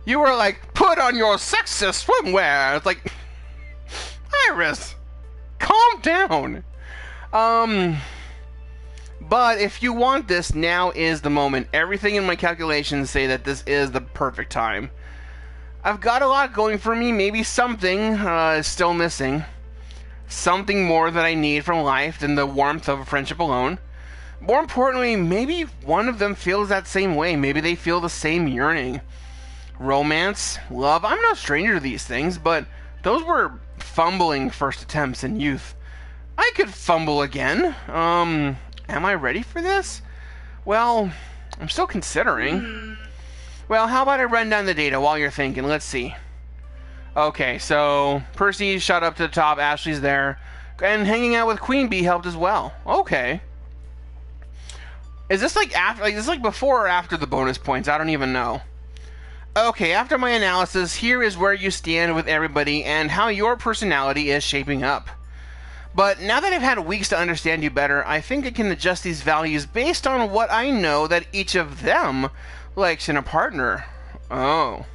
You were like, put on your sexist swimwear. It's like, Iris, calm down. But if you want this, now is the moment. Everything in my calculations say that this is the perfect time. I've got a lot going for me. Maybe something is still missing. Something more that I need from life than the warmth of a friendship alone. More importantly, maybe one of them feels that same way. Maybe they feel the same yearning. Romance, love, I'm no stranger to these things, but those were fumbling first attempts in youth. I could fumble again. Am I ready for this? Well, I'm still considering. Well, how about I run down the data while you're thinking? Let's see. Okay, so Percy shot up to the top, Ashley's there, and hanging out with Queen Bee helped as well. Okay. Is this like after, like, is this like before or after the bonus points? I don't even know. Okay, after my analysis, here is where you stand with everybody and how your personality is shaping up. But now that I've had weeks to understand you better, I think I can adjust these values based on what I know that each of them likes in a partner. Oh.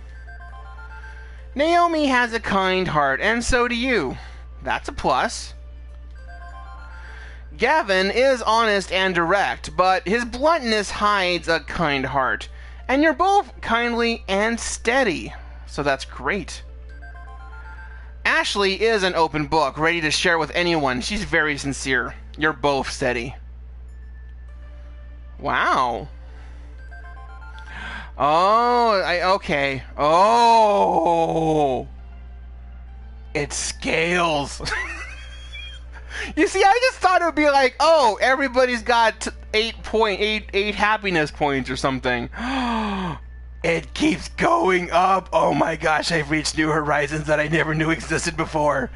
Naomi has a kind heart, and so do you. That's a plus. Gavin is honest and direct, but his bluntness hides a kind heart. And you're both kindly and steady, so that's great. Ashley is an open book, ready to share with anyone. She's very sincere. You're both steady. Wow. Oh, okay. Oh. It scales. You see, I just thought it would be like, oh, everybody's got 8 happiness points or something. It keeps going up. Oh my gosh, I've reached new horizons that I never knew existed before.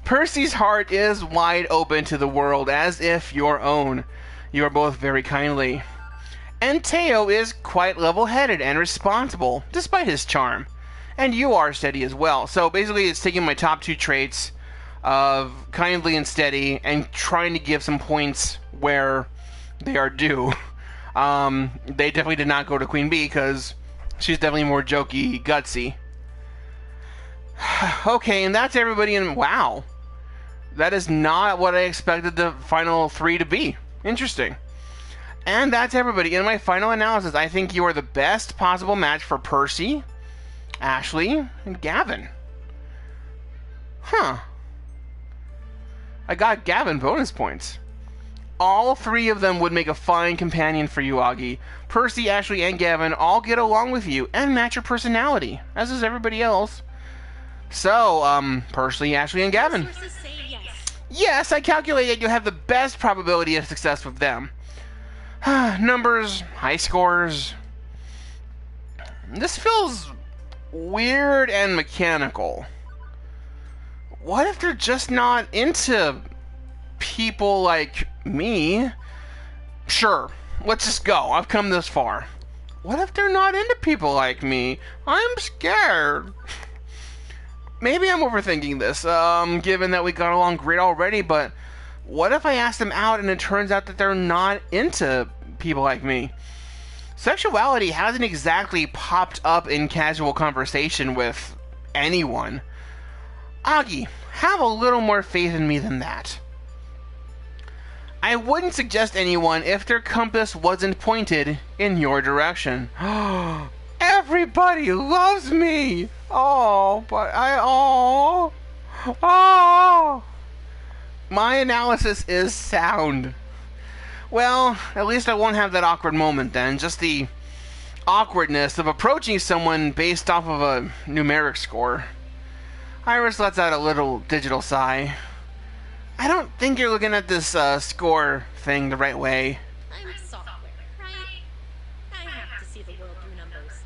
Percy's heart is wide open to the world, as if your own. You are both very kindly. And Teo is quite level-headed and responsible, despite his charm. And you are steady as well. So basically it's taking my top 2 traits of kindly and steady and trying to give some points where they are due. They definitely did not go to Queen Bee because she's definitely more jokey, gutsy. Okay, and that's everybody in... Wow. That is not what I expected the final 3 to be. Interesting. And that's everybody. In my final analysis, I think you are the best possible match for Percy, Ashley, and Gavin. Huh. I got Gavin bonus points. All 3 of them would make a fine companion for you, Augie. Percy, Ashley, and Gavin all get along with you and match your personality, as does everybody else. So, Percy, Ashley, and Gavin. Yes, I calculated you have the best probability of success with them. Numbers, high scores. This feels weird and mechanical. What if they're just not into people like me? Sure, let's just go. I've come this far. What if they're not into people like me? I'm scared. Maybe I'm overthinking this, given that we got along great already, but what if I ask them out and it turns out that they're not into people like me? Sexuality hasn't exactly popped up in casual conversation with anyone. Augie, have a little more faith in me than that. I wouldn't suggest anyone if their compass wasn't pointed in your direction. Everybody loves me! Oh, but oh. My analysis is sound. Well, at least I won't have that awkward moment then. Just the awkwardness of approaching someone based off of a numeric score. Iris lets out a little digital sigh. I don't think you're looking at this score thing the right way. I'm software, right? I have to see the world through numbers.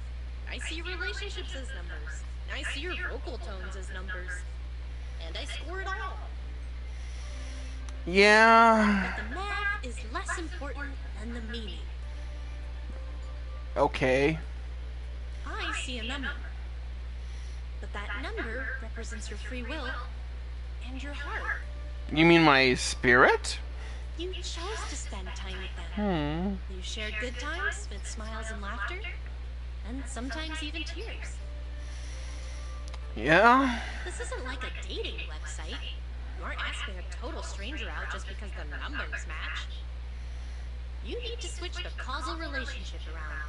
I see relationships as numbers. I see your vocal tones as numbers. And I score it all. Yeah. But the math is less important than the meaning. Okay. I see a number. But that number represents your free will and your heart. You mean my spirit? You chose to spend time with them. You shared good times with smiles and laughter. and sometimes even tears. Yeah? This isn't like a dating website. You aren't asking a total stranger out just because the numbers match. You need to switch the causal relationship around.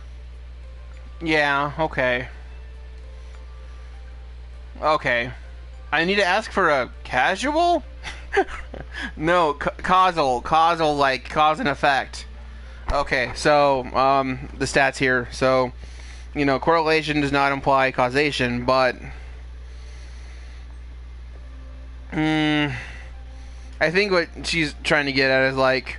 Yeah, okay. Okay. I need to ask for a casual? No, causal. Causal, like cause and effect. Okay, so, the stats here. So, you know, correlation does not imply causation, but... I think what she's trying to get at is, like...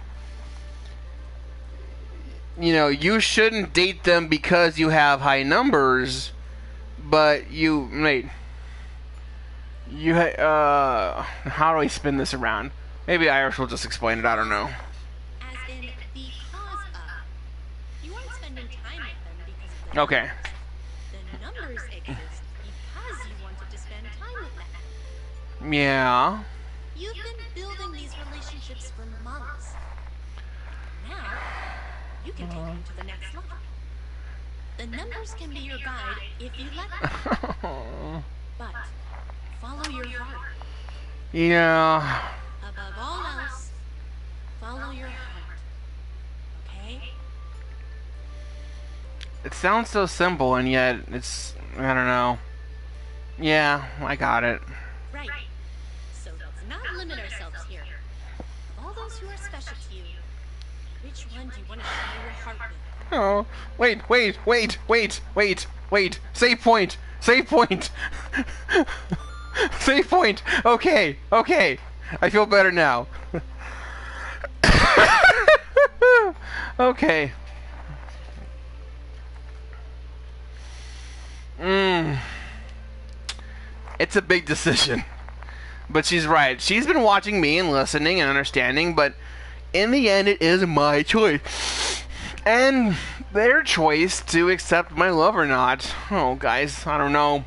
You know, you shouldn't date them because you have high numbers, but you... Wait. How do I spin this around? Maybe Irish will just explain it, I don't know. As in, because of. You aren't spending time with them because of the Okay. numbers. The numbers exist because you wanted to spend time with them. Yeah. You've been building these relationships for months. Now, you can take them to the next level. The numbers can be your guide if you let them. But follow your heart. Yeah. Above all else, follow your heart. Okay? It sounds so simple, and yet it's... I don't know. Yeah, I got it. Right. So let's not limit ourselves here. Of all those who are special to you, which one do you want to share your heart with? Oh, wait. Save point. Save point. Save point. Okay. I feel better now. Okay. It's a big decision. But she's right. She's been watching me and listening and understanding, but in the end, it is my choice. And their choice to accept my love or not. Oh, guys, I don't know.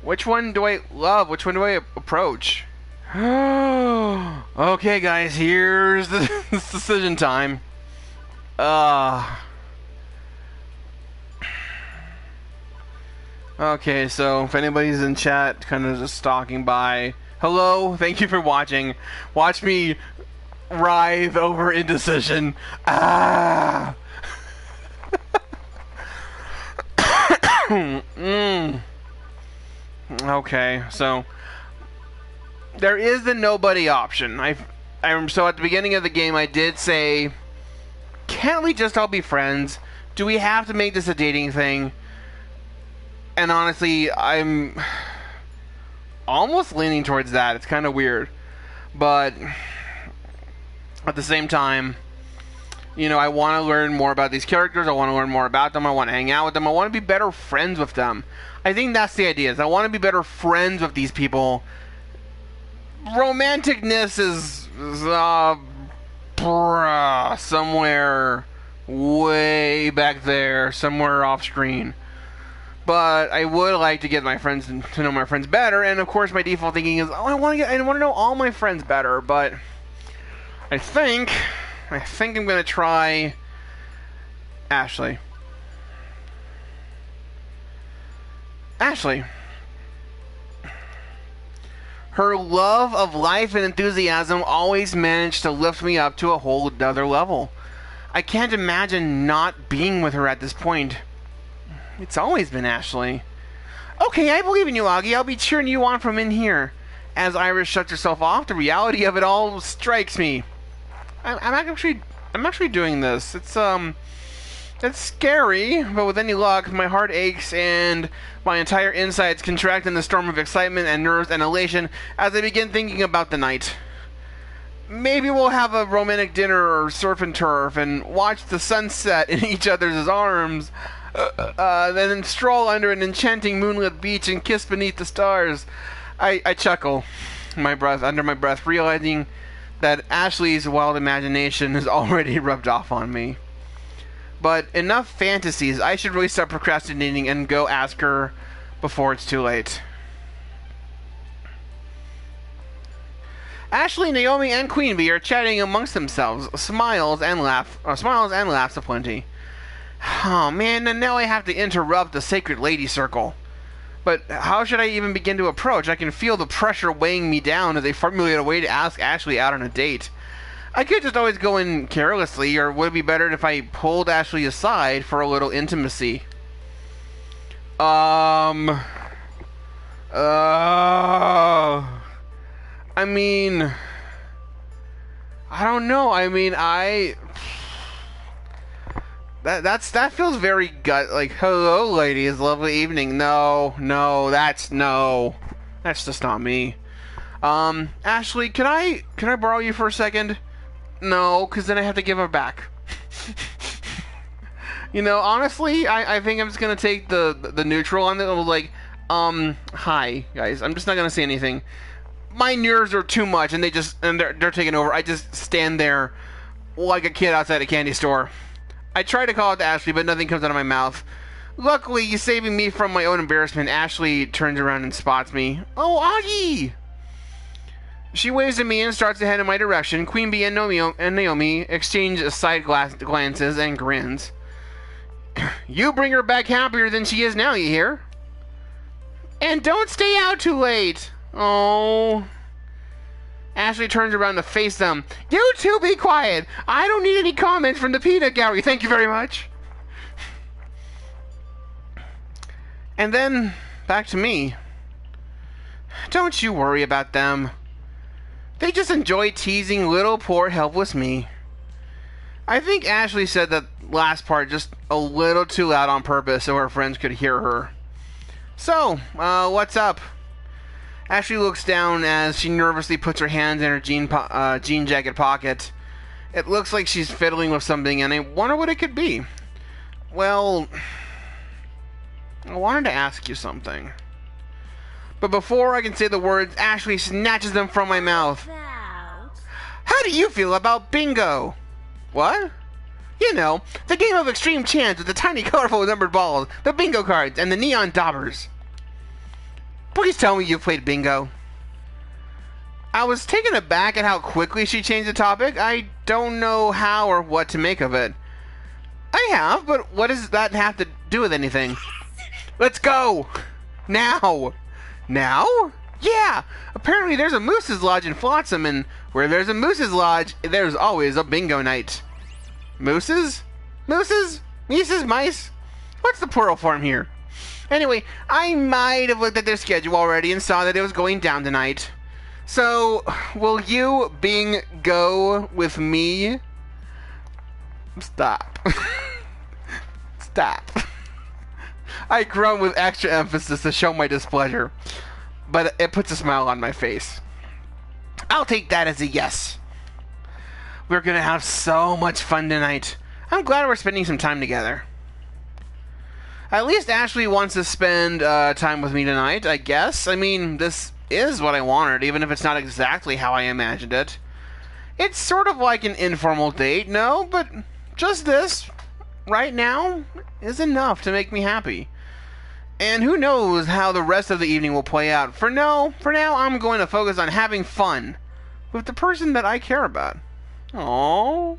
Which one do I love? Which one do I approach? Okay, guys, here's the decision time. Okay, so if anybody's in chat, kind of just stalking by, hello, thank you for watching. Watch me writhe over indecision. Okay, so there is the nobody option. So at the beginning of the game, I did say, can't we just all be friends? Do we have to make this a dating thing? And honestly, I'm almost leaning towards that. It's kind of weird, but at the same time, you know, I want to learn more about these characters. I want to learn more about them. I want to hang out with them. I want to be better friends with them. I think that's the idea. Is I want to be better friends with these people. Romanticness is somewhere way back there, somewhere off screen. But I would like to get my friends to know my friends better. And of course, my default thinking is, I want to know all my friends better. But I think I'm gonna try Ashley. Her love of life and enthusiasm always managed to lift me up to a whole other level. I can't imagine not being with her at this point. It's always been Ashley. Okay, I believe in you, Augie. I'll be cheering you on from in here. As Iris shuts herself off, the reality of it all strikes me. I'm actually doing this. It's scary, but with any luck, my heart aches and my entire insides contract in the storm of excitement and nerves and elation as I begin thinking about the night. Maybe we'll have a romantic dinner or surf and turf and watch the sunset in each other's arms, then stroll under an enchanting moonlit beach and kiss beneath the stars. I chuckle under my breath, realizing that Ashley's wild imagination has already rubbed off on me. But enough fantasies. I should really start procrastinating and go ask her before it's too late. Ashley, Naomi, and Queen Bee are chatting amongst themselves, smiles and laughs aplenty. Oh man, and now I have to interrupt the sacred lady circle. But how should I even begin to approach? I can feel the pressure weighing me down as they formulate a way to ask Ashley out on a date. I could just always go in carelessly, or would it be better if I pulled Ashley aside for a little intimacy? I mean, I don't know. I mean, that feels very like, hello, ladies, lovely evening. No, that's just not me. Ashley, can I borrow you for a second? No, because then I have to give her back. You know, honestly, I think I'm just gonna take the neutral on it. Like, hi guys, I'm just not gonna say anything. My nerves are too much, and they're taking over. I just stand there like a kid outside a candy store. I try to call out to Ashley, but nothing comes out of my mouth. Luckily, saving me from my own embarrassment, Ashley turns around and spots me. Oh, Augie! She waves at me and starts to head in my direction. Queen Bee and Naomi exchange side glances and grins. You bring her back happier than she is now, you hear? And don't stay out too late. Oh. Ashley turns around to face them. You two be quiet. I don't need any comments from the peanut gallery. Thank you very much. And then, back to me. Don't you worry about them. They just enjoy teasing little poor helpless me. I think Ashley said that last part just a little too loud on purpose so her friends could hear her. So, what's up? Ashley looks down as she nervously puts her hands in her jean jacket pocket. It looks like she's fiddling with something, and I wonder what it could be. Well, I wanted to ask you something. But before I can say the words, Ashley snatches them from my mouth. How do you feel about bingo? What? You know, the game of extreme chance with the tiny colorful numbered balls, the bingo cards, and the neon daubers. Please tell me you've played bingo. I was taken aback at how quickly she changed the topic. I don't know how or what to make of it. I have, but what does that have to do with anything? Let's go! Now! Now? Yeah! Apparently there's a Moose's Lodge in Flotsam, and where there's a Moose's Lodge, there's always a bingo night. Mooses? Mooses? Mice? Mice? What's the plural form here? Anyway, I might have looked at their schedule already and saw that it was going down tonight. So, will you go with me? Stop. Stop. I groan with extra emphasis to show my displeasure, but it puts a smile on my face. I'll take that as a yes. We're gonna have so much fun tonight. I'm glad we're spending some time together. At least Ashley wants to spend time with me tonight, I guess. I mean, this is what I wanted, even if it's not exactly how I imagined it. It's sort of like an informal date, no, but just this, right now, is enough to make me happy. And who knows how the rest of the evening will play out. For now, I'm going to focus on having fun with the person that I care about. Aww.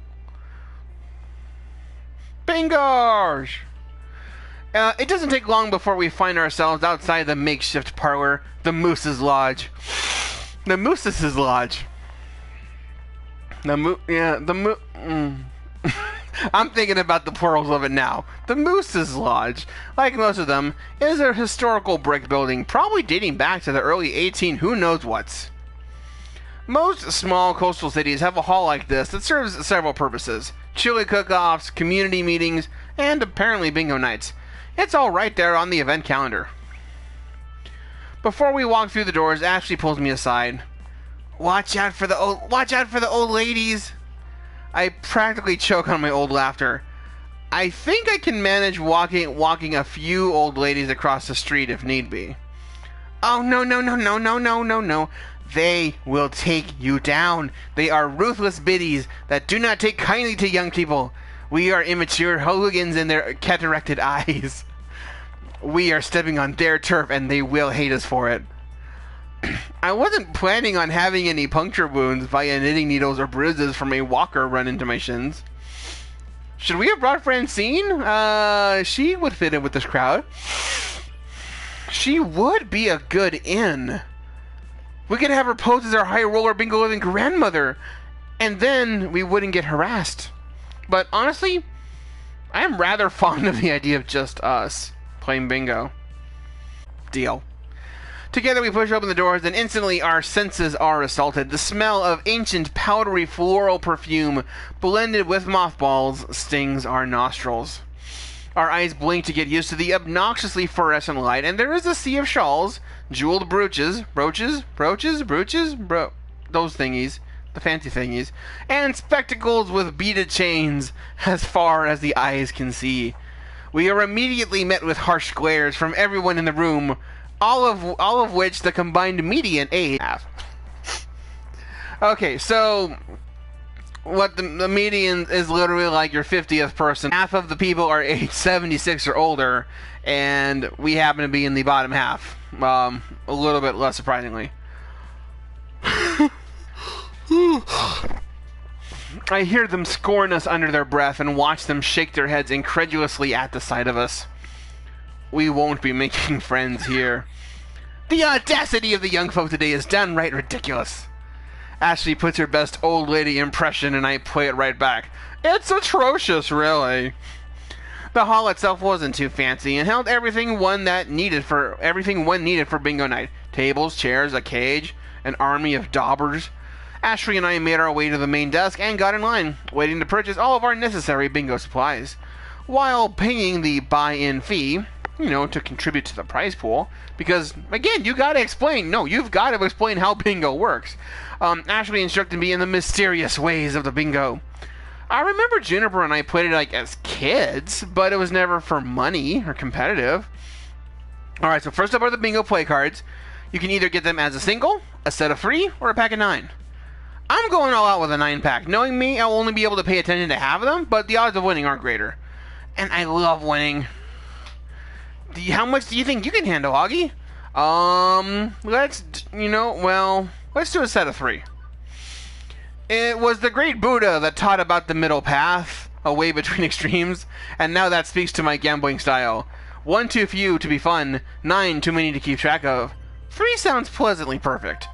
Bingosh! It doesn't take long before we find ourselves outside the makeshift parlor, the Moose's Lodge. The Moose's Lodge. I'm thinking about the plurals of it now. The Moose's Lodge, like most of them, is a historical brick building, probably dating back to the early 18 who knows whats. Most small coastal cities have a hall like this that serves several purposes. Chili cook-offs, community meetings, and apparently bingo nights. It's all right there on the event calendar. Before we walk through the doors, Ashley pulls me aside. Watch out for the old ladies. I practically choke on my old laughter. I think I can manage walking a few old ladies across the street if need be. Oh, no. They will take you down. They are ruthless biddies that do not take kindly to young people. We are immature hooligans in their cataracted eyes. We are stepping on their turf and they will hate us for it. I wasn't planning on having any puncture wounds via knitting needles or bruises from a walker run into my shins. Should we have brought Francine? She would fit in with this crowd. She would be a good in. We could have her pose as our high roller bingo living grandmother, and then we wouldn't get harassed. But honestly, I am rather fond of the idea of just us playing bingo. Deal. Together we push open the doors, and instantly our senses are assaulted. The smell of ancient, powdery floral perfume blended with mothballs stings our nostrils. Our eyes blink to get used to the obnoxiously fluorescent light, and there is a sea of shawls, jeweled those thingies, the fancy thingies, and spectacles with beaded chains as far as the eyes can see. We are immediately met with harsh glares from everyone in the room, all of which the combined median age have. Okay, so what the median is literally like your 50th person. Half of the people are age 76 or older, and we happen to be in the bottom half. A little bit less surprisingly. I hear them scorn us under their breath and watch them shake their heads incredulously at the sight of us. We won't be making friends here. The audacity of the young folk today is downright ridiculous. Ashley puts her best old lady impression, and I play it right back. It's atrocious, really. The hall itself wasn't too fancy, and held everything one needed for bingo night. Tables, chairs, a cage, an army of daubers. Ashley and I made our way to the main desk and got in line, waiting to purchase all of our necessary bingo supplies, while paying the buy-in fee, to contribute to the prize pool. Because, again, you've got to explain how bingo works. Ashley instructed me in the mysterious ways of the bingo. I remember Juniper and I played it as kids, but it was never for money or competitive. Alright, so first up are the bingo play cards. You can either get them as a single, a set of 3, or a pack of 9. I'm going all out with a 9-pack. Knowing me, I'll only be able to pay attention to half of them, but the odds of winning aren't greater. And I love winning. How much do you think you can handle, Augie? Let's do a set of 3. It was the great Buddha that taught about the middle path, a way between extremes, and now that speaks to my gambling style. 1 too few to be fun, 9 too many to keep track of. 3 sounds pleasantly perfect.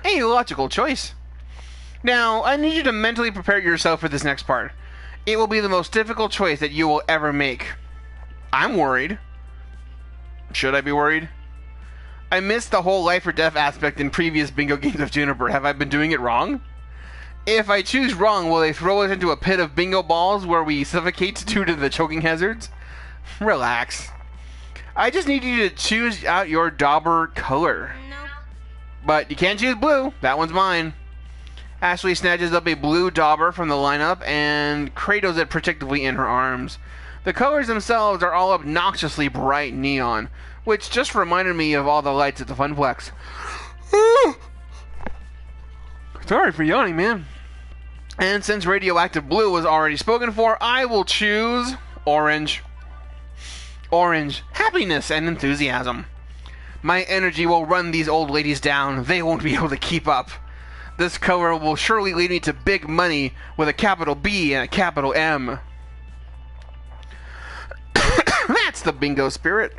A logical choice. Now, I need you to mentally prepare yourself for this next part. It will be the most difficult choice that you will ever make. I'm worried. Should I be worried? I missed the whole life or death aspect in previous bingo games of Juniper. Have I been doing it wrong? If I choose wrong, will they throw us into a pit of bingo balls where we suffocate due to the choking hazards? Relax. I just need you to choose out your dauber color. Nope. But you can't choose blue. That one's mine. Ashley snatches up a blue dauber from the lineup and cradles it protectively in her arms. The colors themselves are all obnoxiously bright neon, which just reminded me of all the lights at the Funplex. Sorry for yawning, man. And since radioactive blue was already spoken for, I will choose orange. Orange. Happiness and enthusiasm. My energy will run these old ladies down. They won't be able to keep up. This color will surely lead me to big money with a capital B and a capital M. That's the bingo spirit.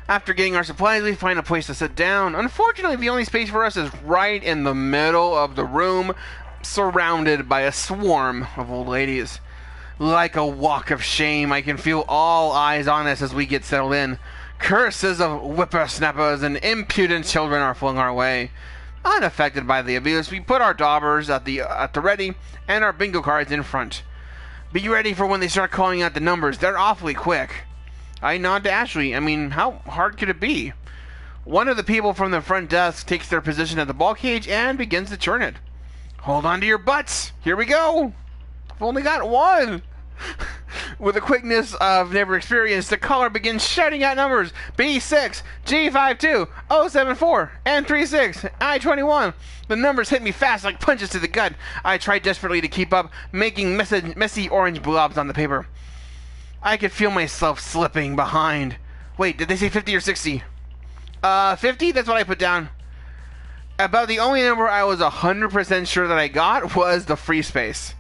After getting our supplies, we find a place to sit down. Unfortunately, the only space for us is right in the middle of the room, surrounded by a swarm of old ladies. Like a walk of shame, I can feel all eyes on us as we get settled in. Curses of whippersnappers and impudent children are flung our way. Unaffected by the abuse, we put our daubers at the ready and our bingo cards in front. Be ready for when they start calling out the numbers. They're awfully quick. I nod to Ashley. I mean, how hard could it be? One of the people from the front desk takes their position at the ball cage and begins to churn it. Hold on to your butts. Here we go. I've only got one. With a quickness I've never experienced, the caller begins shouting out numbers. B6, G52, 074, N36, I21. The numbers hit me fast like punches to the gut. I try desperately to keep up, making messy orange blobs on the paper. I could feel myself slipping behind. Wait, did they say 50 or 60? 50? That's what I put down. About the only number I was 100% sure that I got was the free space.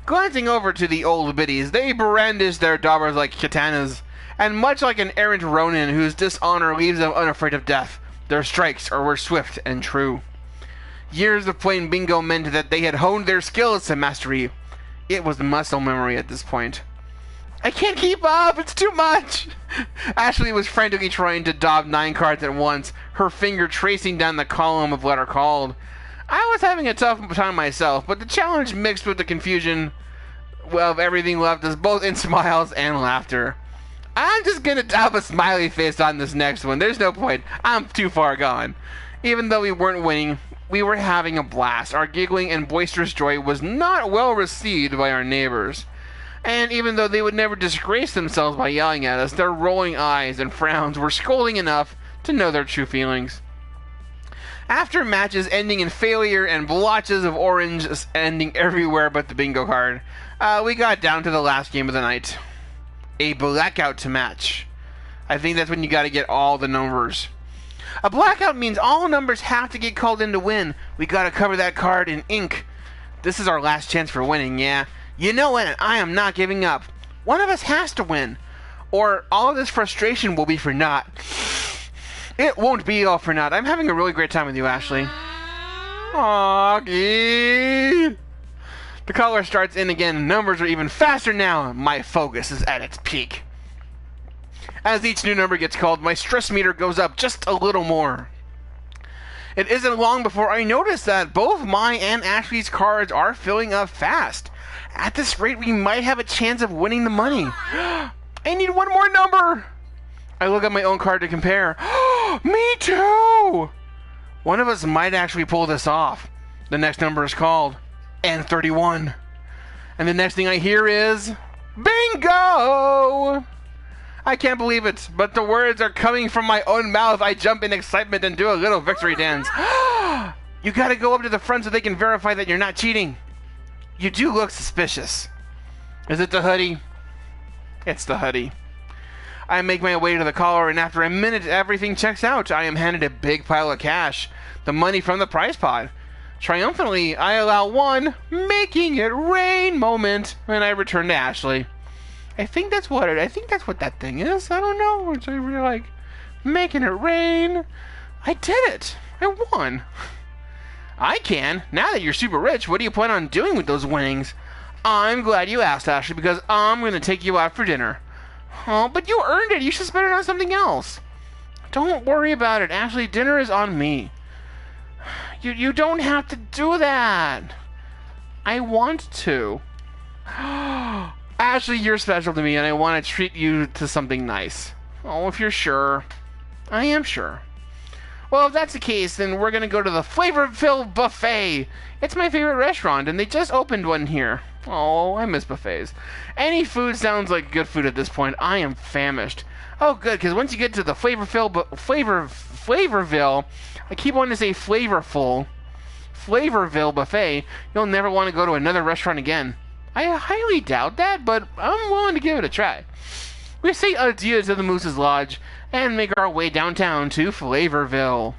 Glancing over to the old biddies, they brandished their daubers like katanas, and much like an errant ronin whose dishonor leaves them unafraid of death, their strikes were swift and true. Years of playing bingo meant that they had honed their skills to mastery. It was muscle memory at this point. I can't keep up, it's too much! Ashley was frantically trying to daub 9 cards at once, her finger tracing down the column of letter called. I was having a tough time myself, but the challenge mixed with the confusion of everything left us both in smiles and laughter. I'm just gonna daub a smiley face on this next one. There's no point. I'm too far gone. Even though we weren't winning, we were having a blast. Our giggling and boisterous joy was not well received by our neighbors. And even though they would never disgrace themselves by yelling at us, their rolling eyes and frowns were scolding enough to know their true feelings. After matches ending in failure and blotches of orange ending everywhere but the bingo card, we got down to the last game of the night. A blackout to match. I think that's when you gotta get all the numbers. A blackout means all numbers have to get called in to win. We gotta cover that card in ink. This is our last chance for winning, yeah. You know it, and I am not giving up. One of us has to win, or all of this frustration will be for naught. It won't be all for naught. I'm having a really great time with you, Ashley. Augie. The caller starts in again. Numbers are even faster now. My focus is at its peak. As each new number gets called, my stress meter goes up just a little more. It isn't long before I notice that both my and Ashley's cards are filling up fast. At this rate, we might have a chance of winning the money. I need one more number. I look at my own card to compare. Me too! One of us might actually pull this off. The next number is called N31. And the next thing I hear is bingo! I can't believe it, but the words are coming from my own mouth. I jump in excitement and do a little victory dance. You gotta go up to the front so they can verify that you're not cheating. You do look suspicious. Is it the hoodie? It's the hoodie. I make my way to the caller, and after a minute, everything checks out. I am handed a big pile of cash, the money from the prize pot. Triumphantly, I allow one making it rain moment, and I return to Ashley. I think that's what that thing is. I don't know. It's really like making it rain. I did it. I won. I can. Now that you're super rich, what do you plan on doing with those winnings? I'm glad you asked, Ashley, because I'm going to take you out for dinner. Oh, but you earned it. You should spend it on something else. Don't worry about it, Ashley. Dinner is on me. You don't have to do that. I want to. Ashley, you're special to me, and I want to treat you to something nice. Oh, if you're sure. I am sure. Well, if that's the case, then we're going to go to the Flavor-Filled Buffet. It's my favorite restaurant, and they just opened one here. Oh, I miss buffets. Any food sounds like good food at this point. I am famished. Oh, good, because once you get to the Flavorville, I keep wanting to say Flavorville Buffet, you'll never want to go to another restaurant again. I highly doubt that, but I'm willing to give it a try. We say adieu to the Moose's Lodge and make our way downtown to Flavorville.